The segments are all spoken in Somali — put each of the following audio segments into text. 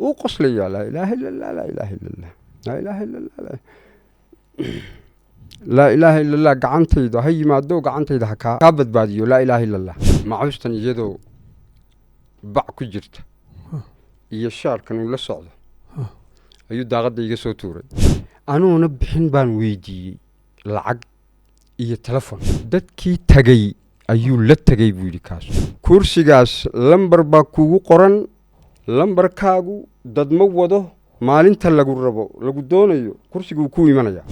وقصلي لا إله إلا الله لا إله إلا الله لا إله إلا الله لا إله إلا الله قعنتي ده هي ما دو قعنتي ده كابد باديو لا إله إلا الله ما عوشتني يدو باع كجرت يشار كانوا لا سocdo ayuu daaqada iga soo tuuray anuuna bixin baan weydiiyey lacag iyo telefon dadkii tagay ayuu la tagay buu yidhi kaas kursigaas lambar baa kugu qoran lambarkaagu dad ma wado maalinta lagu rabo lagu doonayo kursigu ku imanaya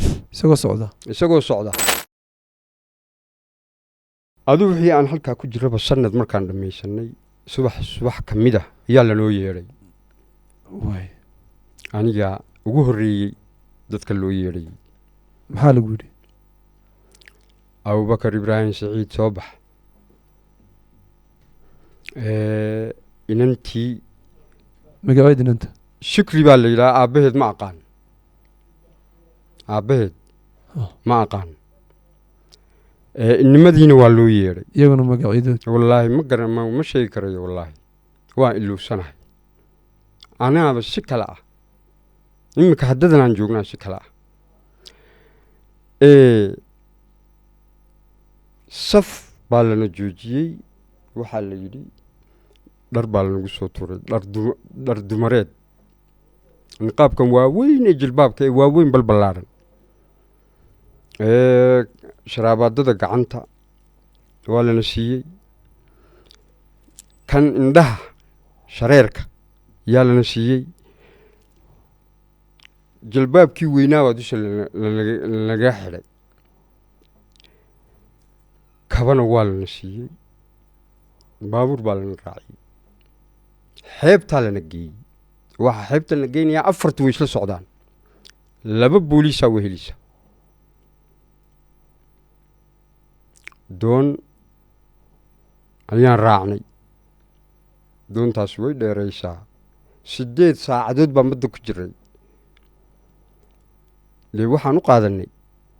isagoo socda adu wixii aan halkaa ku jiraba sanad markaan dhammaysanay subax kamid ah ayaa la noo yeeray aniga ugu horeeyay dadka loo yeeray maxaa lagu yiri Abubakar Ibrahim Saciid soo bax inantii magaceed inanta shukri baa la yiraahdaa aabaheed ma aqaan inimadiina waa loo yeeray iyaguna magaceedood wallaahi ma garan ma sheegi karayo wallaahi waa iluusanahay anaaba si kale ah imika haddadan aan joognaa si kale ah saf baa lana joojiyey waxaa la yidhi dhar baa lanagu soo tuuray dhar dumareed niqaabkan waaweyn ee jilbaabka ee waaweyn balballaaran sharaabaadada gacanta waa lana siiyey kan indhaha shareerka yaa lana siiyey jilbaabkii weynaa baa dusha lanaga xidhay kabana waa lana siiyey baabuur baa lana raaciyey xeebtaa lana geeyey waxaa xeebta lana geynayaa 4 way isla socdaan 2 booliisaa wehelisa doon ayaan raacnay doontaas way dheeraysaa 8 saacadood baan badda ku jiray lee waxaan u qaadanay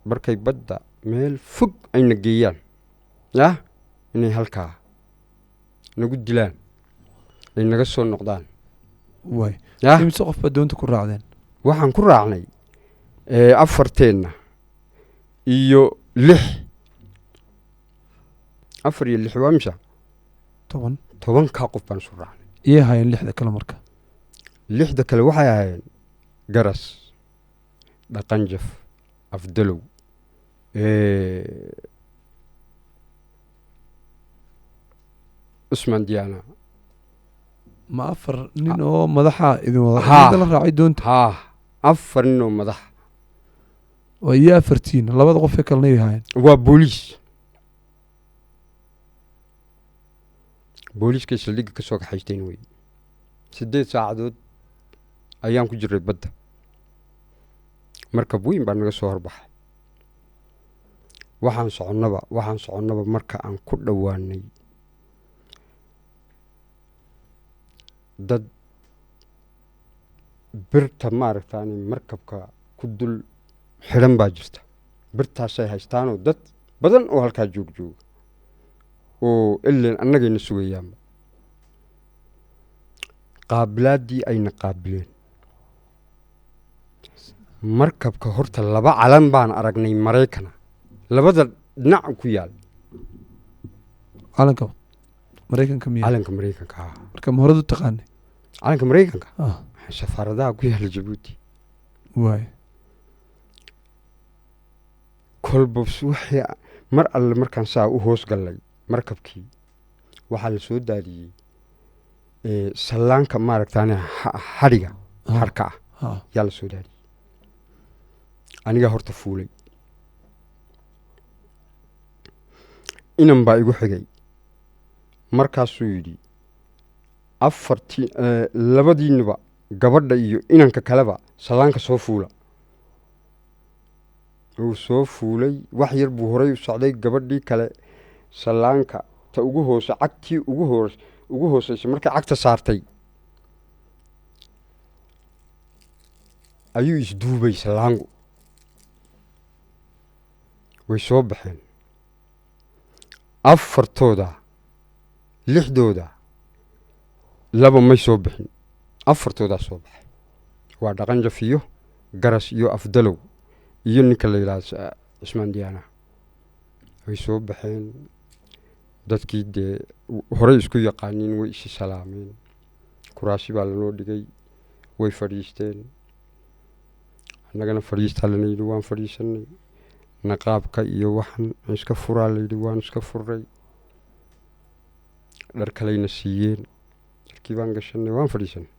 markay badda meel fog ayna geeyaan inay halkaa nagu dilaan ay naga soo noqdaan imse qof baa doonta ku raacdeen waxaan ku raacnay 4 iyo 6 4 iyo 6 waa misha 10 ka qof baan soo raacnay iyo hayeen 6 kale marka 6 kale waxay ahaayeen garas dhaqanjaf afdalow Usman Diana ma 4 nin oo madaxa idin wada la raacay doonta 4 nin oo madax oo iyo 4 labada qof ee kalena yahaayeen waa booliiska saldhigga ka soo kaxaysteen way 8 saacadood ayaan ku jiray badda markab weyn baa naga soo horbaxay waxaan soconnaba marka aan ku dhowaanay dad birta maaragtaani markabka ku dul xidhan baa jirta birtaasay haystaanoo dad badan oo halkaa jooga oo ileen annagayna sugayaanba qaabilaaddii ayna qaabileen markabka horta 2 calan baan aragnay Maraykana labada dhinac ku yaal calanka Maraykanka marka mahoradu taqaanay calanka Maraykanka safaaradaha ku yaal Djibouti kolbos wixii mar alle markaan saa u hoos galay markabkii waxaa la soo daadiyey sallaanka maaragtaane xadhiga harka ah yaa la soo daadiyey aniga horta fuulay inan baa igu xigay markaasuu yidhi 2 gabadha iyo inanka kaleba sallaanka soo fuula uu soo fuulay wax yar buu horay u socday gabadhii kale sallaanka ta ugu hoose cagtii ugu hooseysay markay cagta saartay ayuu isduubay sallaangu way soo baxeen 4tooda 6dooda 2 may soo bixin afartoodaa soo baxay waa dhaqanjaf iyo garas iyo afdalow iyo ninka la yidhaha cismaan diyaana way soo baxeen dadkii dee horey isku yaqaaniin way isi salaameen kuraasi baa lanoo dhigay way fadhiisteen annagana fadhiistaa lana yidhi waan fadhiisanay naqaabka iyo waxan iska furaa layidhi waan iska furray dhar kalayna siiyeen dharkii baan gashanay waan fadhiisanay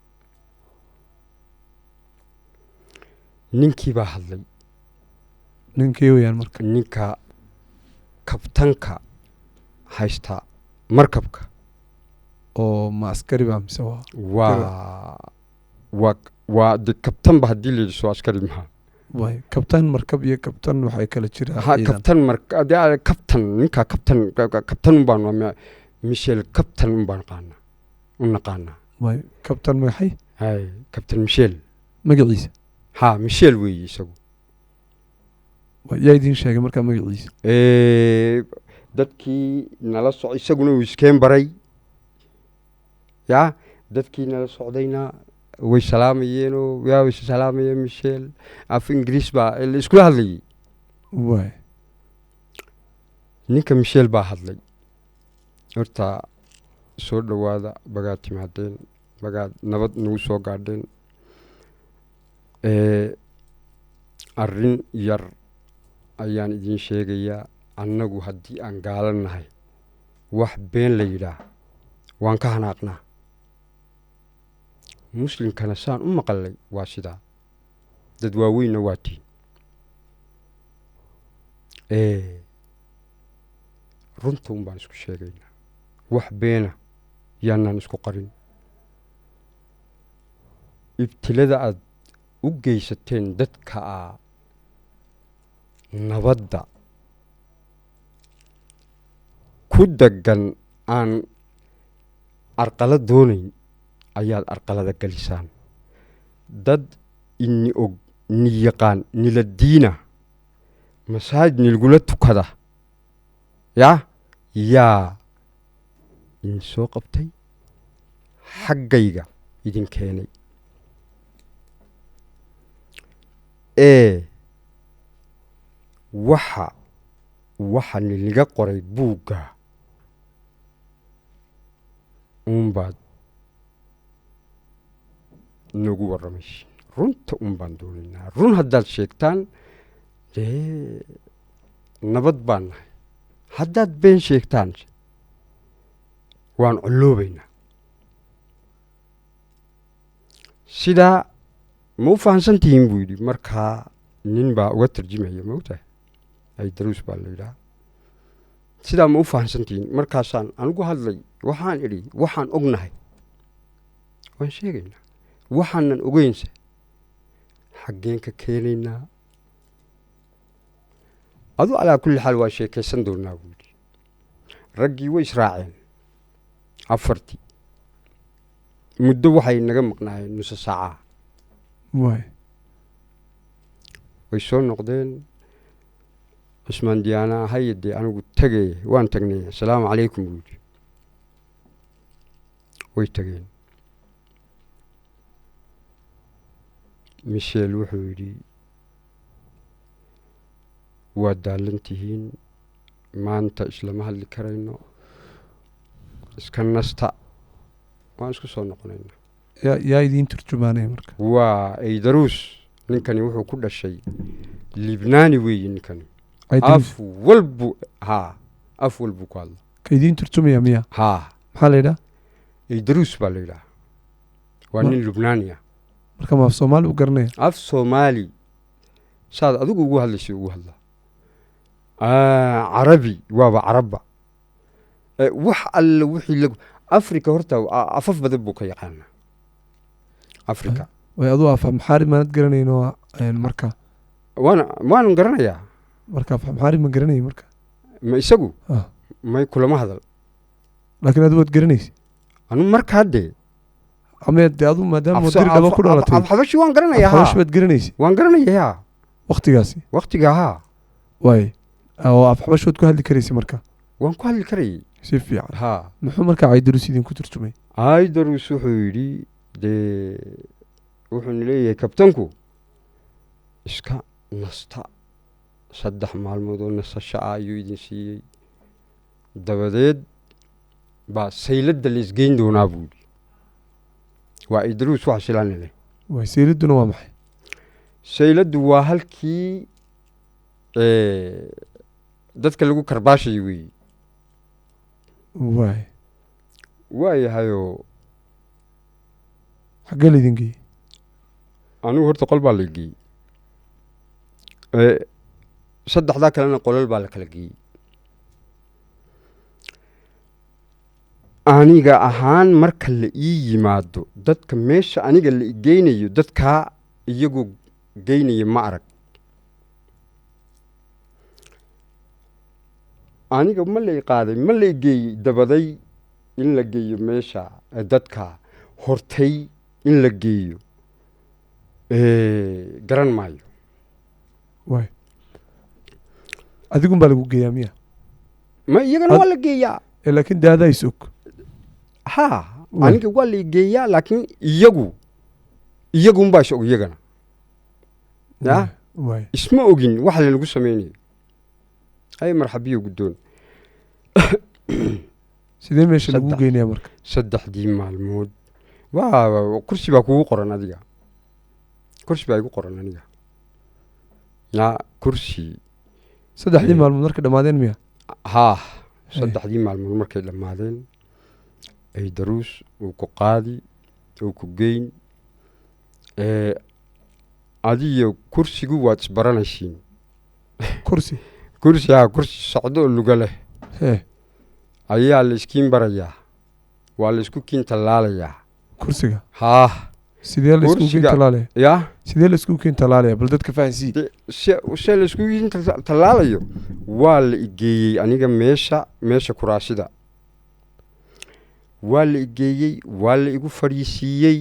ninkii baa hadlay ninkii weyaan marka ninka kabtanka haysta markabka oo ma askari baa mise waa de kabtanba haddii la yidhi soo askari maha way kabtan markab iyo kabtan waxay kala jiraan kabtan ninka kabtan baan michel kabtan baan u naqaanaa way kabtan maxay kabtan michel magaciisa ha michel weeye isagu yaa idiin sheegay markaa magaciisa dadkii nala socday isaguna uu iskeen baray yaa dadkii nala socdayna way salaamayeenoo yaa way salaamayeen michel af ingiriis baa la iskula hadlayay way ninka michel baa hadlay horta soo dhowaada bagaad timaadeen bagaad nabad nagu soo gaadheen arrin yar ayaan idiin sheegayaa annagu haddii aan gaalan nahay wax been la yidhaah waan ka hanaaqnaa muslimkana saan u maqallay waa sidaa dad waaweynna waa tiin runta un baan isku sheegaynaa wax beena yaanaan isku qarin ibtilada aad u geysateen dadka nabadda ku deggan aan arqala doonayn ayaad arqalada gelisaan dad ini og ni yaqaan nila diina masaajid nilgula tukada yaa idin soo qabtay xaggayga idin keenay waxa niliga qoray buugga uunbaad nagu warramaysin runta un baan doonaynaa run haddaad sheegtaan dee nabad baan nahay haddaad been sheegtaan waan colloobaynaa sidaa ma u fahansan tihiin buu yidhi markaa nin baa uga tarjimaya ma ogtahay aydaruus baa la yidhaha sidaa ma u fahansan tihiin markaasaan anigu hadlay waxaan idhi waxaan ognahay waan sheegaynaa waxaanan ogeynse xaggeen ka keenaynaa adu calaa kulli xaal waa sheekaysan doonaa buu yidhi raggii way israaceen afartii muddo waxay naga maqnaayeen nusa saacaa way soo noqdeen cismaan diyaana haye dee anigu tegay waan tagnay assalaamu calaykum buu yidhi way tageen michel wuxuu yidhi waad daalan tihiin maanta islama hadli karayno iska nasta waan isku soo noqonaynaa yaa idiin turjumaanaya marka waa aydaruus ninkani wuxuu ku dhashay libnaani weeye ninkani af walbu ku hadla ka idiin turjumaya miya maxaa la yidhaha aydaruus baa la yidhaha waa nin lubnaani ah marka ma af soomaali u garanaya af soomaali saad adigu ugu hadlaysay ugu hadla carabi waaba carabba wax alla wixii afrika horta afaf badan buu ka yaqaanaa afrika way aduu af maxaari maanad garanayno marka waanan garanayaa marka af maxaari ma garanayay marka ma isagu may kulama hadal laakiin adu waad garanaysa anu markaa dee amee dee adu maadaama wadiri dhaba ku dhalatay xabashi waan garanayaa xabashi baad garanaysa waan garanayaa waktigaa waay oo af xabashi waad ku hadli karaysa marka waan ku hadli karayay si fiican muxuu markaa aydaruus idinku turjumay aydaruus wuxuu yidhi dee wuxuuna leeyahay kabtanku iska nasta 3 maalmood oo nasasho ah ayuu idin siiyey dabadeed baa sayladda la isgeyn doonaa buu yidhi waa idruus wax shilaani leh way sayladuna waa maxay sayladdu waa halkii dadka lagu karbaashay weeye waayahayoo xaggee laydin geeyey anigu horta qol baa la geeyey 3 kalena qolal baa la kala geeyey aniga ahaan marka la ii yimaado dadka meesha aniga la igeynayo dadkaa iyagoo geynaya ma arag aniga ma la iqaaday ma la igeeyey dabaday in la geeyo meesha dadka hortay in la geeyo garan maayo waay adigun baa lagu geeyaa miya ma iyagana waa la geeyaa laakiin daadaa is og haa aniga waa la igeeyaa laakiin iyagunbaa is og iyagana ya waay isma ogin wax lanagu samaynayo hay marxabiyo guddoon sidee meesha lagu geynaya marka 3 maalmood waa kursi baa kugu qoran adiga kursi baa igu qoran aniga ya kursi 3 maalmood markay dhamaadeen miya haa 3 maalmood markay dhamaadeen ay daruus uu ku qaadi uu ku geyn adiyo kursigu waad isbaranaysiin kursi haa kursi socdo oo luga leh ayaa la iskiin barayaa waa la isku kiin tallaalayaa kursiga haa sidee la isku kiin tallaalaya yaa sidee la isku kiin tallaalaya bal dadka fahansii se la isku kiin tallaalayo waa la igeeyey aniga meesha kuraasida waa la igeeyey waa la igu fadhiisiiyey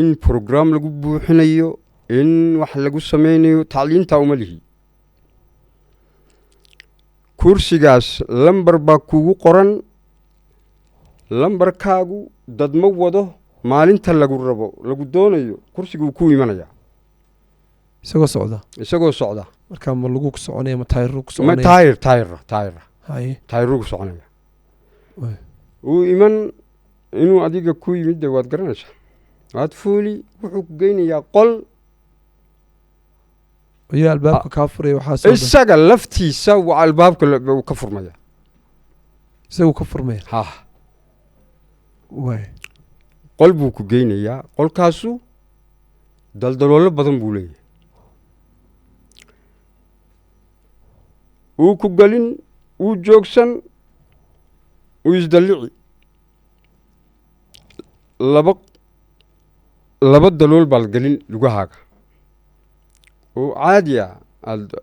in program lagu buuxinayo in wax lagu samaynayo tacliintaa uma lihi kursigaas lambar baa kugu qoran lambarkaagu dad ma wado maalinta lagu rabo lagu doonayo kursiguu ku imanayaa isagoo socda marka ma lagu soconaya ma taayiro ku ma taayira taayiro ku soconaya uu iman inuu adiga ku yimid de waad garanaysaa waad fuuli wuxuu ku geynayaa qol ayaa albaabka kaa furaya waxaa isaga laftiisa waa albaabka ka furmaya isagu ka furmaya ha waay qol buu ku geynayaa qolkaasu daldaloolo badan buu leeyahay uu ku gelin uu joogsan uu isdallici laba dalool baad gelin lugahaaga oo caadiya aada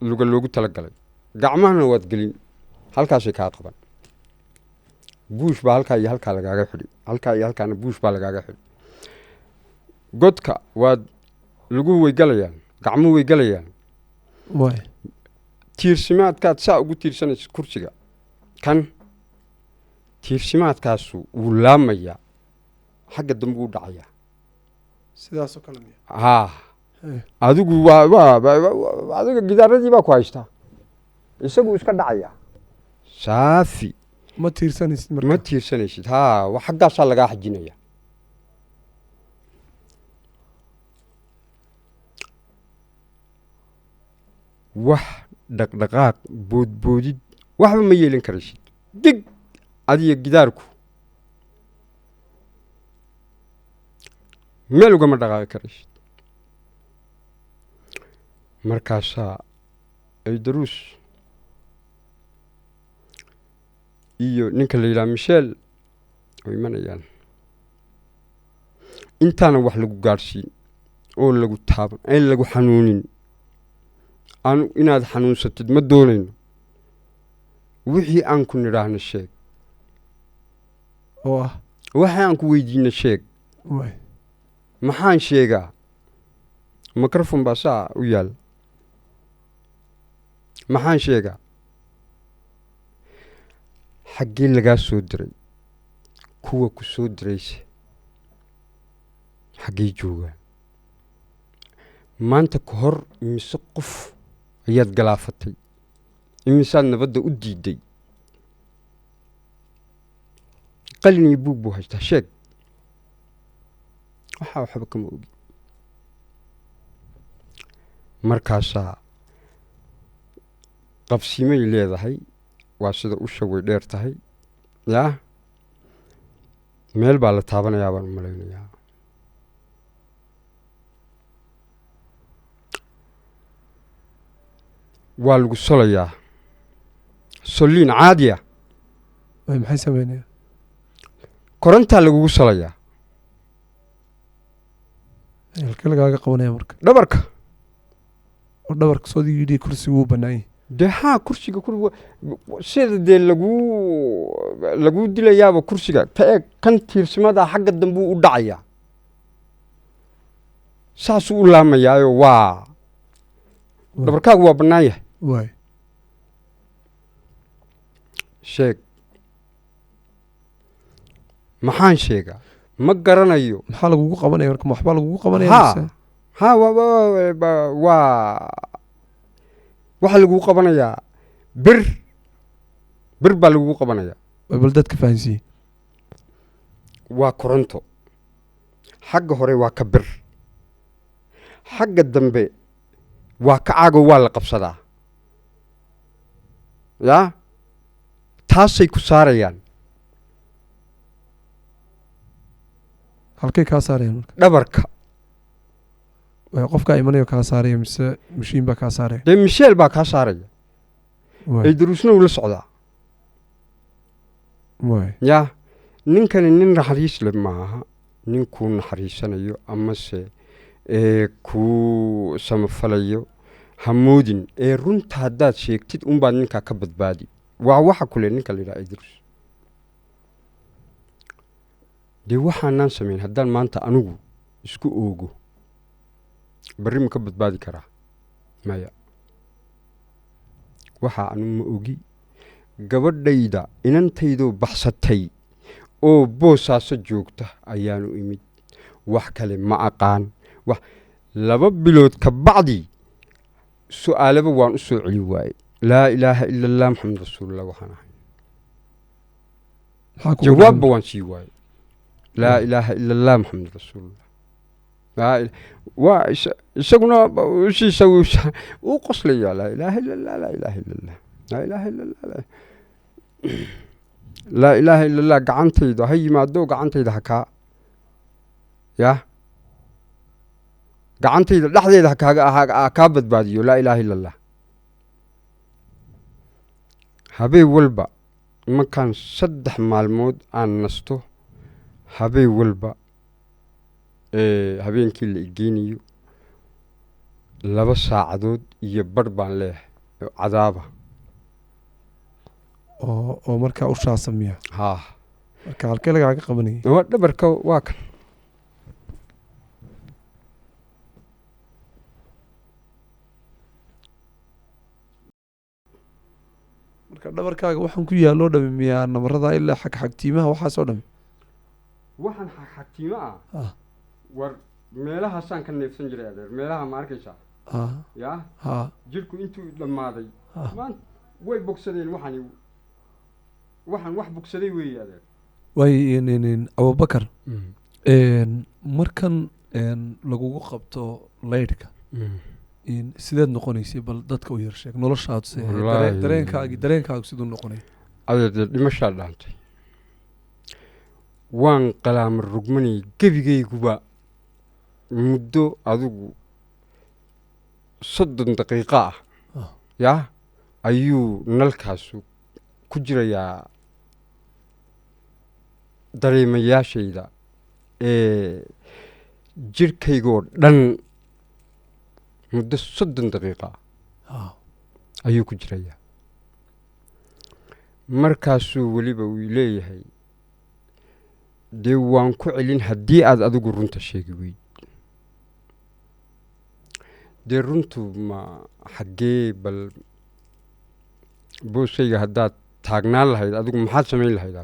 luga loogu tala galay gacmahana waad gelin halkaasay kaa qaban buush baa halkaa iyo halkaa lagaaga xidhi halkaa iyo halkaana buush baa lagaaga xidhi godka waad luguhu way galayaan gacmuhu way galayaan tiirsimaadkaad saa ugu tiirsanaysa kursiga kan tiirsimaadkaasu wuu laamayaa xagga dambe u dhacayaa sidaasoo kale haa adigu adiga gidaaradii baa ku haystaa isagu iska dhacayaa saafi ma tiirsanaysid marka ma tiirsanaysid haa wax xaggaasaa lagaa xajinaya wax dhaqdhaqaaq boodboodid waxba ma yeelan karaysid dig adiyo gidaarku meel ugama dhaqaaqi karaysid markaasaa ay daruus iyo ninka la yidhaha michel oo imanayaan intaana wax lagu gaadhsiin oo lagu taaban aan lagu xanuunin anu inaad xanuunsatid ma doonayno wixii aan ku nidhaahno sheeg oo ah waxa aan ku weydiino sheeg maxaan sheegaa microfon baa saa u yaal maxaan sheegaa xaggee lagaa soo diray kuwa ku soo diraysa xaggay joogaan maanta ka hor imise qof ayaad galaafatay imisaad nabadda u diiday qalin iyo buug buu haystaa sheeg waxaa waxba kama ogi markaasaa qabsiimay leedahay waa sida usha way dheer tahay yaa meel baa la taabanayaa baan u malaynayaa waa lagu solayaa soliin caadiya maxay sameynayaan korontaa lagugu solayaa halkee lagaaga qabanaya marka dhabarka oo dhabarka soo yidhi kursigu wuu bannaanyay dee haa kursiga sida dee laguu dilayaaba kursiga ka eeg kan tiirsimadaa xagga dambuu u dhacayaa saasuu u laamayaayo waa dhabarkaagu waa bannaan yahay waay sheeg maxaan sheegaa ma garanayo maxaa lagugu qabanaya marka waxbaa lagugu qabanaya haa waa waxaa lagugu qabanayaa bir baa lagugu qabanayaa bal dadka fahansiiye waa koronto xagga hore waa ka bir xagga dambe waa ka caago waa la qabsadaa yaa taasay ku saarayaan halkay kaa saarayaan marka dhabarka qofkaa imanayo kaa saaraya mise mashiin baa kaa saaraya dee misheel baa kaa saaraya ay daruusna ula socdaa yaa ninkani nin naxariis le maaha nin kuu naxariisanayo amase kuu samafalayo hamoodin ee runta haddaad sheegtid unbaad ninkaa ka badbaadi waa waxa kule ninka la yidhaha idrus dee waxaanaan samayn haddaan maanta anigu isku oogo barri ma ka badbaadi karaa maya waxaa anigu ma ogi gabadhayda inantaydoo baxsatay oo boosaaso joogta ayaanu imid wax kale ma aqaan laba bilood ka bacdi su'aalaba waan u soo celi waaye laa ilaaha ila allah maxamed rasuulullah waxaan ahay jawaabba waan sii waaye laa ilaaha ila allah maxamed rasuulullah waa isaguna ushiisa uu qoslayaa laa ilaaha ila allah laa ilaaha ila allah laa ilaaha ila allah laa ilaaha ila allah gacantayda ha yimaado gacantayda ha kaa yaa gacantayda dhexdeeda ha kaa badbaadiyo laa ilaaha ila allah habeen walba markaan 3 maalmood aan nasto habeen walba habeenkii la igeynayo 2 saacadood iyo bar baan leeyahay cadaaba oo markaa ushaa samiya haa marka halkee lagaaga qabanayay waa dhabarka waa kan marka dhabarkaaga waxaan ku yaaloo dhami miyaa nabarada ilaa xagtiimaha waxaasoo dhami waxaan xagtiimo ah war meelahaasaan ka neefsan jiray adeer meelaha ma arkaysaa yaa jirku intuu dhammaaday maanta way bogsadeen waxaan wax bogsaday weeye adeer way abubakar markan lagugu qabto laydhka sideed noqonaysay bal dadka u yar sheeg noloshaadu dareenkaagu siduu noqonay adeer dhimashaa dhaantay waan qalaama rugmanayay gebigayguba muddo adigu 30 daqiiqo ah yaa ayuu nalkaasu ku jirayaa dareemayaashayda jirkaygoo dhan muddo 30 daqiiqa ayuu ku jirayaa markaasuu weliba uu leeyahay dee waan ku celin haddii aad adigu runta sheegi weyd dee runtu ma xaggee bal booskayga haddaad taagnaan lahayd adigu maxaad samayn lahayd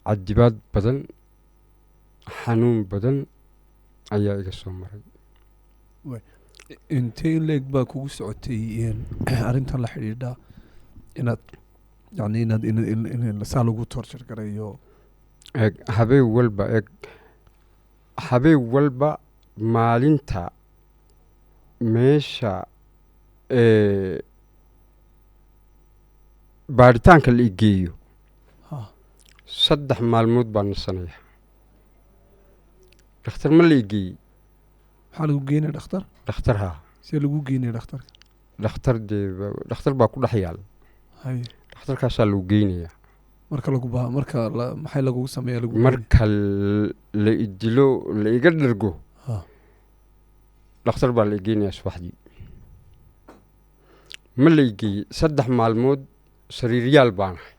cadibaad badan xanuun badan ayaa iga soo maray intee in leeg baa kugu socotay arrintan la xidhiidha inaad yani inaad saa lagu torture garayo eeg habeen walba maalinta meesha baaritaanka la igeeyo 3 maalmood baan nasanaya dhakhtar ma la igeeyey maxaa lagu geynaya dhakhtar haa see lagu geynaya dhakhtar baa ku dhex yaal dhakhtarkaasaa lagu geynayaa marka maxay lagugu sameeya marka la idilo la iga dhargo dhakhtar baa la igeynayaa subaxdii ma la igeeyey 3 maalmood sariiryaal baanahay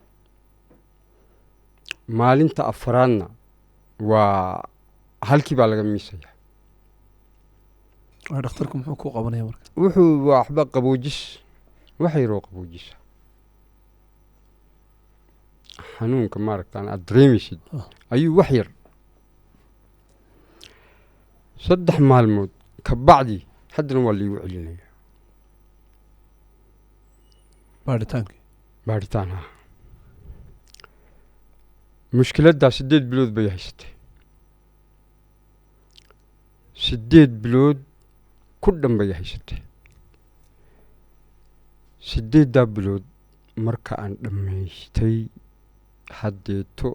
maalinta afraadna waa halkii baa laga miisaya dhakhtarku muxuu ku qabanaya marka wuxuu waxba qaboojis waxa yaroo qaboojisa xanuunka maaragtaan aad dareemaysid ayuu wax yar 3 maalmood ka bacdi haddana waa liigu celinaya baaritaan haa mushkiladdaa 8 bilood bay haysatay 8 bilood ku dhan bay haysatay 8daa bilood marka aan dhammaystay haddeeto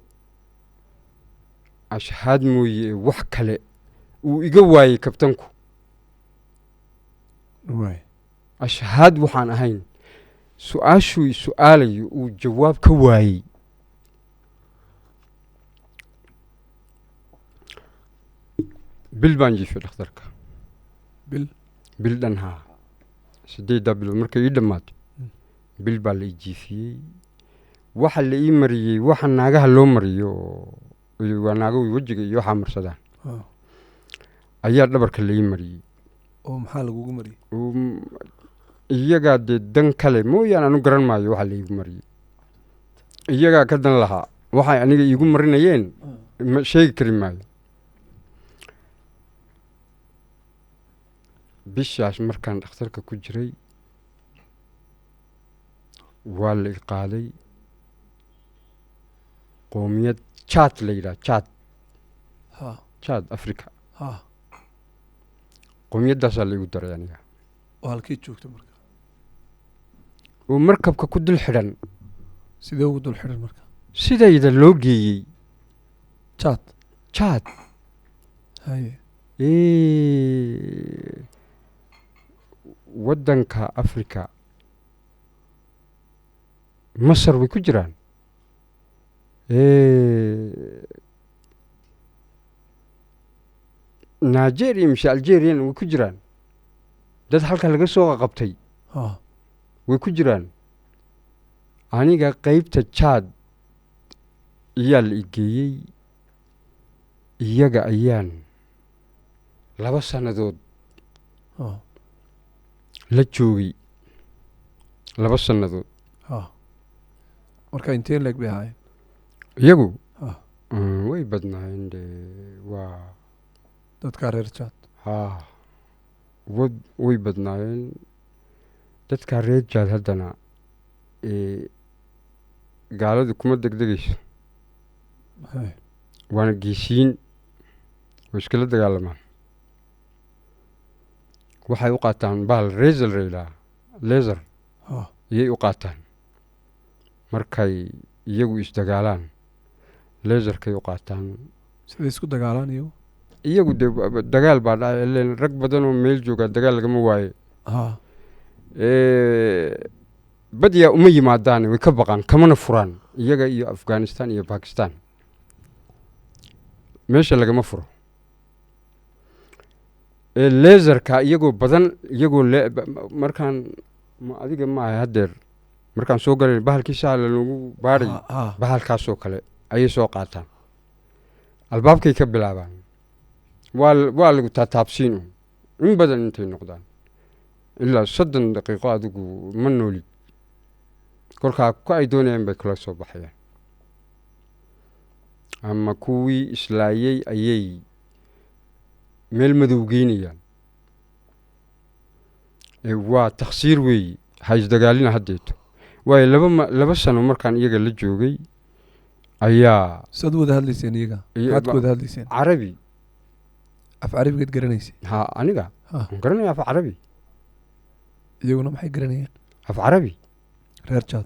ashhaad mooye wax kale uu iga waayey kabtanku ashhaad waxaan ahayn su-aashuu su-aalayo uu jawaab ka waayey bil baan jiifay dhakhtarka bil dhan haa 8daa bilood markay ii dhammaatay bil baa la ii jiifiyey waxa la ii mariyey waxa naagaha loo mariyo waa naago wejiga iyo waxaa marsadaan ayaa dhabarka la ii mariyey oo maxaa lagugu mariyey iyagaa dee dan kale mooyaan anu garan maayo waxa la iigu mariyey iyagaa ka dan lahaa waxay aniga iigu marinayeen sheegi kari maayo bishaas markaan dhakhtarka ku jiray waa la i qaaday qoomiyad jaad la yidhaha jaad africa qoomiyadaasaa la igu daray aniga oo halkii joogta marka oo markabka ku dul xidhan sidee ugu dul xidhan marka sidayda loo geeyey jaad haye waddanka africa masar way ku jiraan nigeria mise algeriana way ku jiraan dad halka laga soo qabtay way ku jiraan aniga qaybta jaad iyaa la igeeyey iyaga ayaan 2 sannadood la joogay 2 sannadood marka intee leeg bay ahaayeen iyagu way badnaayeen de waa dadkaa reer jaad way badnaayeen dadkaa reer jaad haddana gaaladu kuma degdegayso waana geesiin way iskala dagaalamaan waxay u qaataan bahal reesel reylaa leser iyay u qaataan markay iyagu isdagaalaan leserkay u qaataan siday isku dagaalaan iyagu dee dagaal baa dhacay ileen rag badanoo meel joogaa dagaal lagama waaye badiyaa uma yimaadaan way ka baqaan kamana furaan iyaga iyo afghanistan iyo bakistan meesha lagama furo leserka iyagoo badan iyagoo markaan adiga maaha haddeer markaan soo galay bahalkii saa lanogu baadhay bahalkaasoo kale ayay soo qaataan albaabkay ka bilaabaan waa lagu taataabsiin in badan intay noqdaan ilaa 30 daqiiqo adigu ma noolid kolkaa ku ay doonayaan bay kula soo baxayaan ama kuwii islaayey ayay meel madow geynayaan waa takhsiir weeye ha isdagaalina haddeeto waayo laba sano markaan iyaga la joogay ayaa saad wada hadlayseen iyaga maxaad ku wada hadlayseen carabi af carabigeed garanaysay ha aniga waan garanaya af carabi iyaguna maxay garanayeen af carabi reer jaad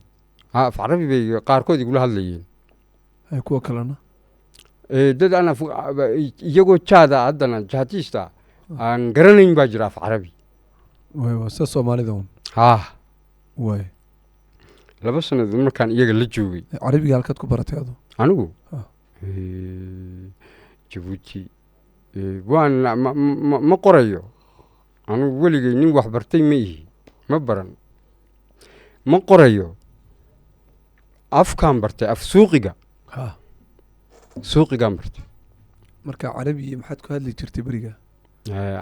ha af carabi bay qaarkood igula hadlayeen hay kuwa kalena dad aan iyagoo jaada haddana jaatiista aan garanayn baa jira af carabi way waa sida soomaalida un ha way laba sannadood markaan iyaga la joogay carabiga halkaad ku baratay adu anigu jabuuti waan ma qorayo anigu weligay nin wax bartay ma ihi ma baran ma qorayo afkaan bartay af suuqiga suuqigaan bartay marka carabi maxaad ku hadli jirtay beriga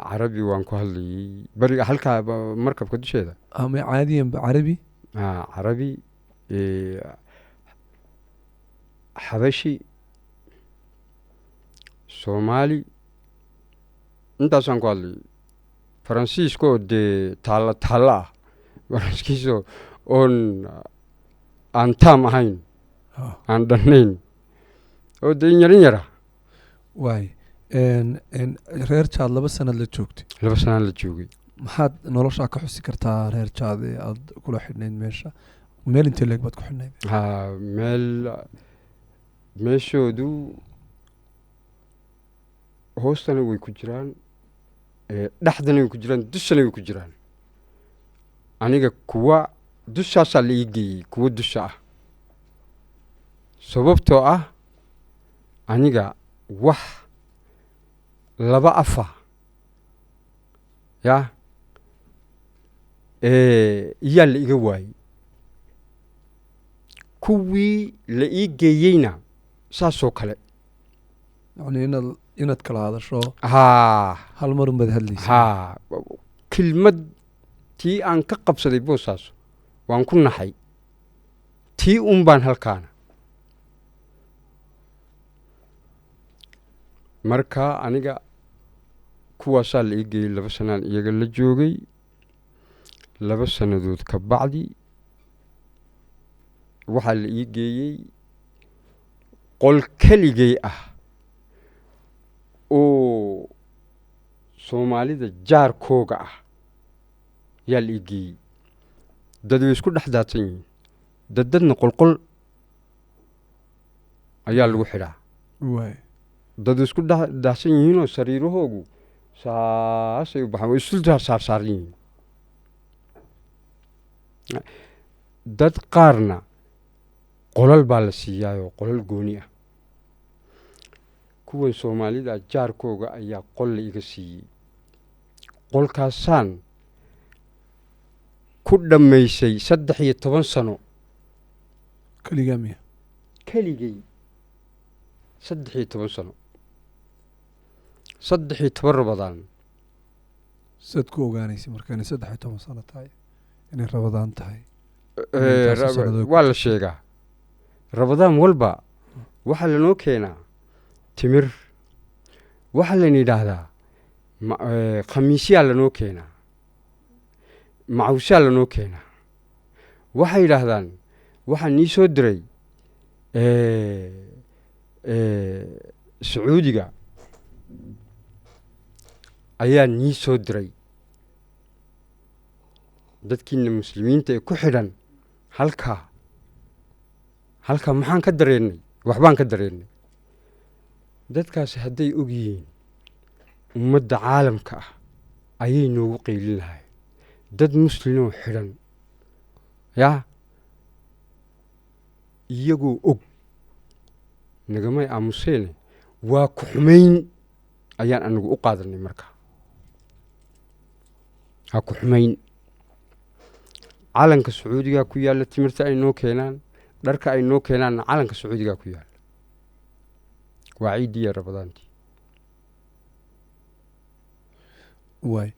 carabi waan ku hadlayay beriga halkaa markabka dusheeda ama caadiyanba carabi carabi xabashi soomaali intaasaan ku hadlayay faransiiska oo dee taalla ah faranskiisa oon aan taam ahayn aan dhannayn oo dee yarin yara waay reer jaad 2 sanad la joogtay 2 sanad la joogay maxaad noloshaa ka xusi kartaa reer jaad ee aad kula xidhnayd meesha meel intee leeg baad ku xidhnayd meeshoodu hoostana way ku jiraan dhexdana way ku jiraan dushana way ku jiraan aniga kuwa dushaasaa la ii geeyey kuwa dusha ah sababtoo ah aniga wax 2 afa yaa iyaa la iga waayey kuwii la ii geeyeyna saasoo kale yani inaad kala hadasho haa hal mar unbaad hadlaysa haa kelmad tii aan ka qabsaday boosaaso waan ku naxay tii un baan halkaana marka aniga kuwaasaa la ii geeyey 2 sanaan iyaga la joogay 2 sannadood ka bacdi waxaa la ii geeyey qol keligay ah oo soomaalida jaarkooga ah yaa la ii geeyey dad way isku dhex daadsan yihiin dadna qolqol ayaa lagu xidhaa waay dad isku daadsan yihiinoo sariirahoogu saasay u baxaan way isu saarsaaran yihiin dad qaarna qolal baa la siiyaayoo qolal gooni ah kuwan soomaalida jaarkooga ayaa qol la iga siiyey qolkaasaan ku dhammaysay 13 sano keligaa miya keligay 13 sano 13 rabadaan saad ku ogaanaysay marka inay 13 sano tahay inay rabadaan tahay waa la sheegaa rabadaan walba waxaa lanoo keenaa timir waxaa layna yidhaahdaa khamiisyaa lanoo keenaa macawsyaa lanoo keenaa waxay yidhaahdaan waxaa nii soo diray sacuudiga ayaa nii soo diray dadkiina muslimiinta ee ku xidhan halkaa maxaan ka dareennay waxbaan ka dareennay dadkaasi hadday og yihiin ummadda caalamka ah ayay noogu qaylin lahay dad muslimoo xidhan yaa iyagoo og nagamay aamuseene waa ku xumayn ayaan anagu u qaadanay markaa waa ku xumayn calanka sacuudigaa ku yaalla timirta ay noo keenaan dharka ay noo keenaanna calanka sacuudigaa ku yaalla waa ciiddii iyo rabadaantii waay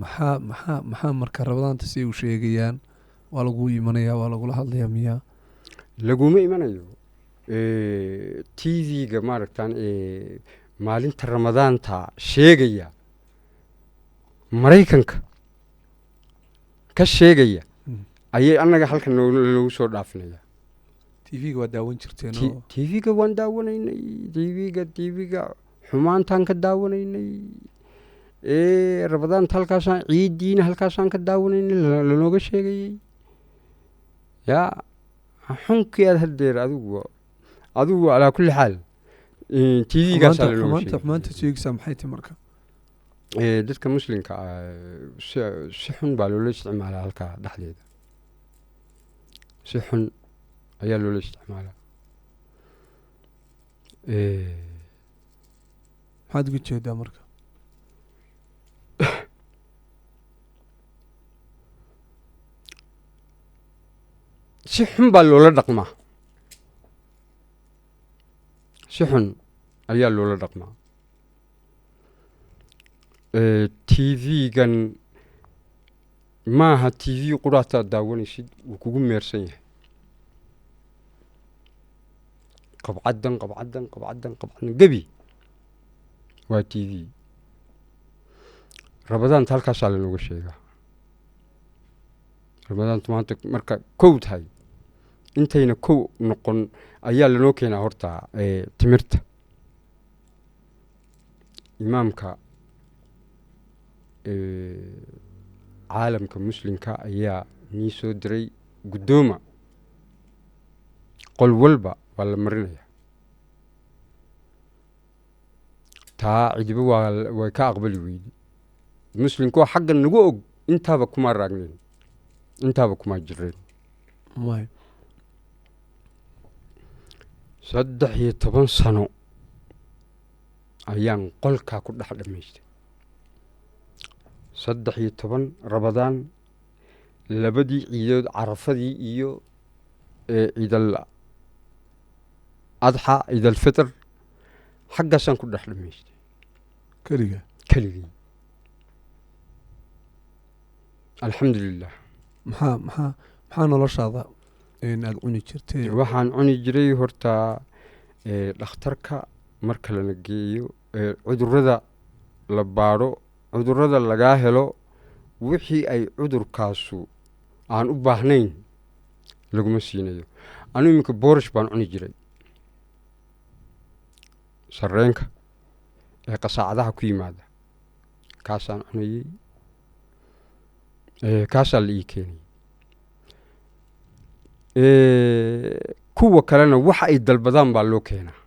maxaa marka rabadaanta si u sheegayaan waa lagu imanayaa waa lagula hadlayaa miyaa laguma imanayo tv-ga maaragtaan maalinta ramadaanta sheegaya maraykanka ka sheegaya ayay annaga halkan noogu soo dhaafinaya tv-ga waa daawan jirteen tv-ga waan daawanaynay tv-ga xumaantaan ka daawanaynay ramadaanta halkaasaan ciidiina halkaasaan ka daawanaynay lanooga sheegayey yaa xunkii aad haddeer adigu alaa kulli xaal tv-gaasaa lanooga sheegay xumaanta sheegaysaa maxay tahay marka dadka muslimka si xun baa loola isticmaalaa halkaa dhexdeeda si xun ayaa loola isticmaalaa maxaad uga jeedaa marka si xun baa loola dhaqmaa si xun ayaa loola dhaqmaa tv-gan maaha tv quraataad daawanaysid wuu kugu meersan yahay qabcaddan gebi waa tv ramadaanta halkaasaa lanooga sheegaa ramadaantu maanta marka kow tahay intayna kow noqon ayaa lanoo keenaa horta timirta imaamka caalamka muslimka ayaa nii soo diray guddooma qol walba waa la marinaya taa cidiba way ka aqbali weydi muslimkuwa xaggan nagu og intaaba kuma raagnayn intaaba kuma jireen 13 sano ayaan qolkaa ku dhex dhamaystay 13 rabadaan labadii ciidood carafadii iyo ciidal adxa ciidal fitr xaggaasaan ku dhex dhamaystay keligii alxamdulilah maxaa noloshaada aad cuni jirtay waxaan cuni jiray horta dhakhtarka marka lana geeyo cudurrada la baadho cudurrada lagaa helo wixii ay cudurkaasu aan u baahnayn laguma siinayo anu iminka boorish baan cuni jiray sarreenka qasaacadaha ku yimaada kaasaan cunayey kaasaa la ii keenay kuwa kalena waxa ay dalbadaan baa loo keenaa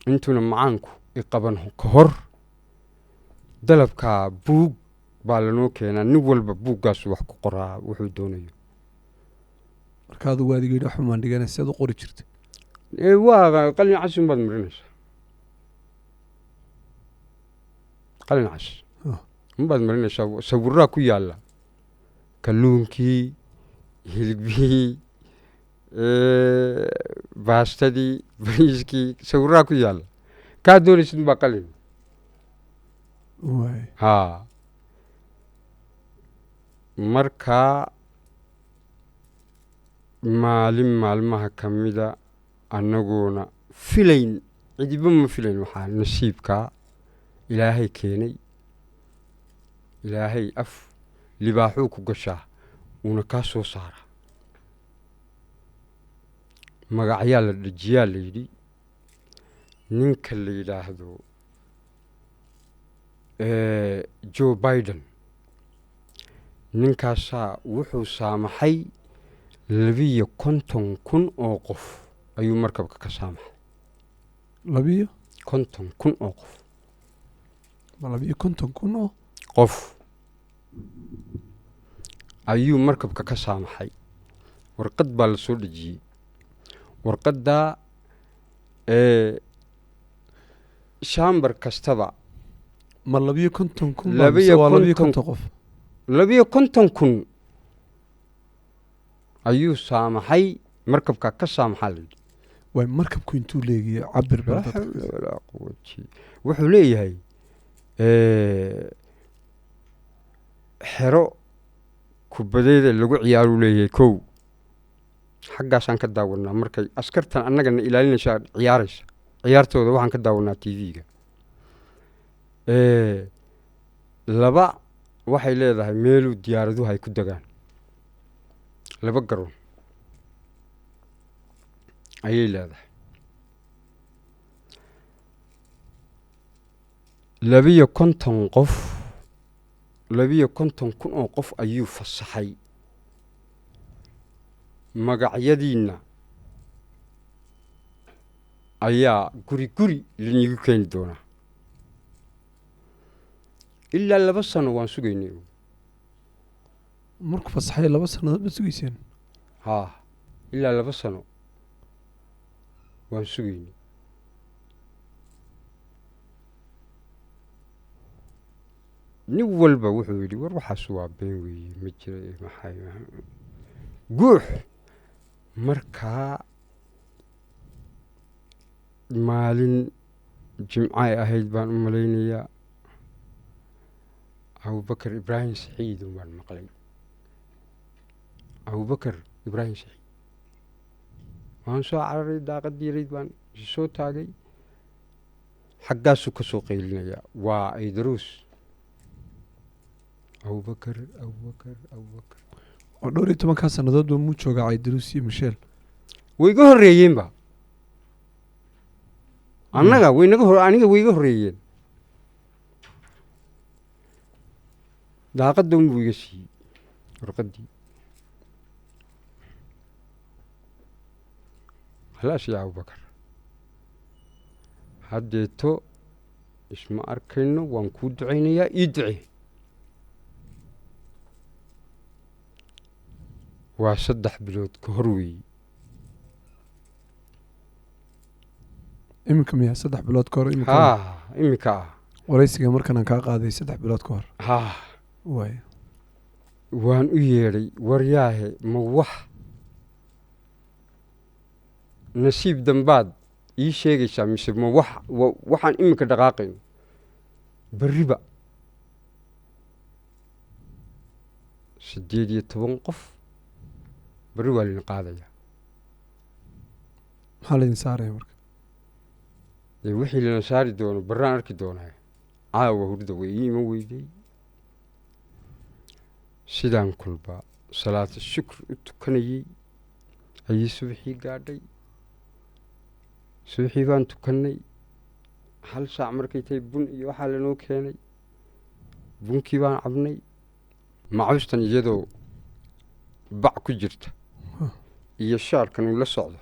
intuuna macaanku iqaban ka hor dalabkaa buug baa lanoo keenaa nin walba buuggaasu wax ku qoraa wuxuu doonayo markaadu waadigii xumaan dhigana siad u qori jirtay waa qalin cas unbaad marinaysaa qalin cas unbaad marinaysaa sawiraa ku yaalla kalluunkii hilibihii baastadii bariiskii sawiraa ku yaalla kaa doonaysid unbaa qalin haa markaa maalin maalmaha ka mida annagoona filayn cidiba ma filayn waxaa nasiibkaa ilaahay keenay ilaahay af libaaxuu ku gashaa uuna kaa soo saara magacyaa la dhajiyaa la yidhi ninka la yidhaahdo joe biden ninkaasaa wuxuu saamaxay 250,000 oo qof ayuu markabka ka saamaxay 250,000 oo qof 250,000 oo qof ayuu markabka ka saamaxay warqad baa la soo dhejiyey warqaddaa shambar kastaba ma 250,000 qof 250,000 ayuu saamaxay markabka ka saamaxaa la yidhi way markabku intuu leegiyo cabir wuxuu leeyahay xero kubadeeda lagu ciyaaruu leeyahay kow xaggaasaan ka daawanaa markay askartan annagana ilaalinaysaa ciyaaraysa ciyaartooda waxaan ka daawanaa tv-ga laba waxay leedahay meeluu diyaaraduhu ay ku degaan laba garoon ayay leedahay 52 qof 52,000 oo qof ayuu fasaxay magacyadiina ayaa guri guri linigu keeni doonaa ilaa 2 sano waan sugaynay markuu fasaxay 2 sannadood ma sugayseen haa ilaa 2 sano waan sugaynay nin walba wuxuu yidhi war waxaas waa been weeye ma jira maxay guux markaa maalin jimcay ahayd baan u malaynayaa abubakar ibraahim saciidun baan maqlay abubakar ibraahim saciid waan soo cararay daaqad yarayd baan soo taagay xaggaasuu ka soo qaylinayaa waa aydaruus abubakar oo 12 sannadood buu muu joogaa Caydaruus iyo Michel way iga horreeyeenba annaga aniga way iga horreeyeen daaqadda unbuu iga siiyey warqaddii halaas yaa abubakar haddeeto isma arkayno waan kuu ducaynayaa ii ducee waa 3 bilood ka hor weeye iminka miyaa 3 bilood ka hor iminka waraysiga markaan kaa qaaday 3 bilood ka hor waay waan u yeedhay waryaahe ma wax nasiib dambaad ii sheegaysaa mise ma waxaan iminka dhaqaaqayno berriba 18 qof berri waa lina qaadayaa maxaa laydin saaraya marka dee wixii lana saari doono barraan arki doonaa caawa hurda way ii ima weydey sidaan kulba salaata shukr u tukanayey ayay subaxii gaadhay subaxii baan tukannay 1 saac markay tahay bun iyo waxaa lanoo keenay bunkii baan cabnay macuustan iyadoo bac ku jirta iyo shaarkan uu la socdo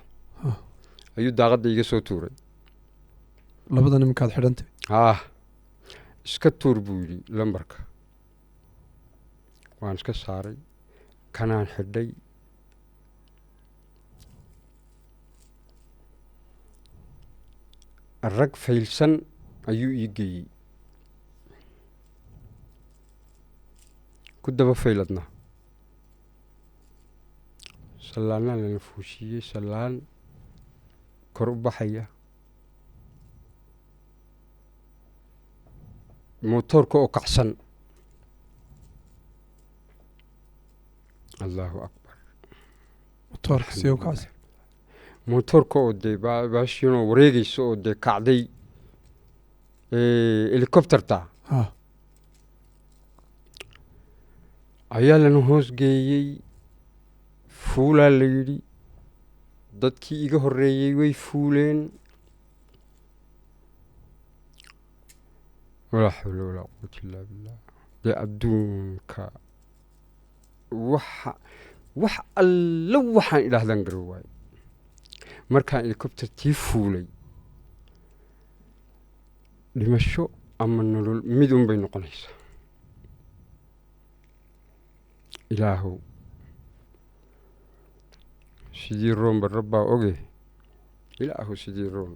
ayuu daaqadda iga soo tuuray labada nimankaad xidhantay iska tuur buu yidhi lambarka waan iska saaray kanaan xidhay rag faylsan ayuu ii geeyey ku daba fayladna sallaanaan lana fuushiiyey sallaan kor u baxaya mootoorka oo kacsan allaahu akbar mootoorka see u kacsan mootoorka oo dee baashiinoo wareegaysa oo dee kacday helikobterta ayaa lana hoos geeyey fuulaa la yidhi dadkii iga horreeyey way fuuleen walaa xawla walaa quwata illaa billah dee adduunka wax alla waxaan idhaahdaan garo waayo markaan helikobtertii fuulay dhimasho ama nolol mid un bay noqonaysaa ilaahow sidii roon ba rabbaa oge ilaahow sidii roon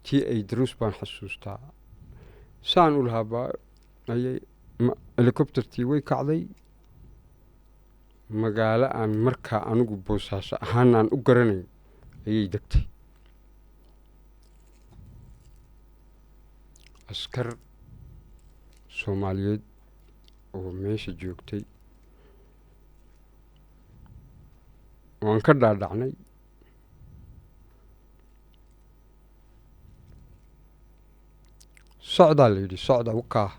tii aydaruus baan xasuustaa saan u lahaa baa ayay helikobtertii way kacday magaalo aan markaa anigu boosaaso ahaan aan u garanayn ayay degtay askar soomaaliyeed oo meesha joogtay waan ka dhaadhacnay socdaa la yidhi socda wakaa